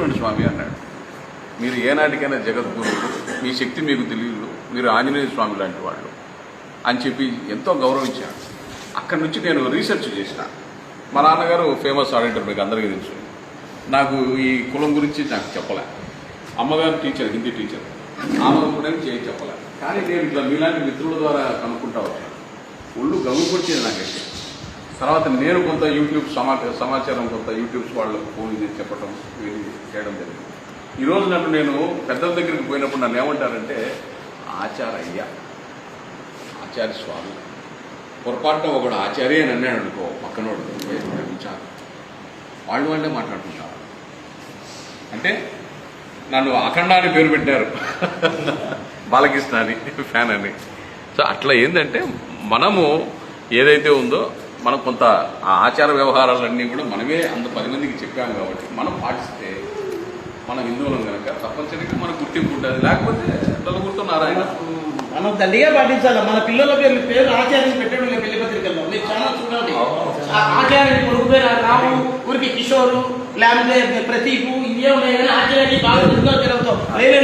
గుర్తుంచుకోండి స్వామి అన్నాడు. మీరు ఏనాటికైనా జగద్గురువులు, మీ శక్తి మీకు తెలియదు, మీరు ఆంజనేయ స్వామి లాంటి వాళ్ళు అని చెప్పి ఎంతో గౌరవించాను. అక్కడి నుంచి నేను రీసెర్చ్ చేసిన. మా నాన్నగారు ఫేమస్ ఆడిటర్, మీకు అందరికీ తెలుసు. నాకు ఈ కులం గురించి నాకు చెప్పలే. అమ్మగారు టీచర్, హిందీ టీచర్, ఆమె కూడా చెప్పలే. కానీ నేను ఇట్లా మీలాంటి మిత్రుల ద్వారా కనుక్కుంటా వచ్చాను. ఒళ్ళు గమ్ముకొచ్చేది నాకైతే. తర్వాత నేను కొంత యూట్యూబ్ సమాచారం కొంత యూట్యూబ్స్ వాళ్ళకు ఫోన్ చేసి చెప్పడం చేయడం జరిగింది. ఈరోజు నేను పెద్దల దగ్గరికి పోయినప్పుడు నన్ను ఏమంటారంటే ఆచార్య స్వామి. పొరపాటున ఒకడు ఆచార్య అని అన్నాడు అనుకో, పక్కనోడు విచారం వాళ్ళే మాట్లాడుకుంటారు. అంటే నన్ను అఖండ అని పేరు పెట్టారు, బాలకృష్ణ అని, ఫ్యాన్ అని. సో అట్లా ఏంటంటే మనము ఏదైతే ఉందో మనం కొంత ఆ ఆచార వ్యవహారాలన్నీ కూడా మనమే 10 మందికి చెప్పాము కాబట్టి మనం పాటిస్తే మన హిందువులం కనుక తప్పనిసరిగా మనకు గుర్తింపు ఉంటుంది. లేకపోతే నలుగురితో నారాయణ మనం దండిగా పాటించాలి. మన పిల్లల పేరు ఆచార్యం పెట్టడం లేదు పెళ్లి పత్రికల్లో. మీరు చాలా చూడండి, ఆచార్యుని కొడుకు పేరు రాము, ఊరికి కిషోరు, లేకపోతే ప్రతీపు, ఇవే ఉన్నాయి. కానీ ఆచార్యాన్ని బాగా తిరుగుతాం. లేదు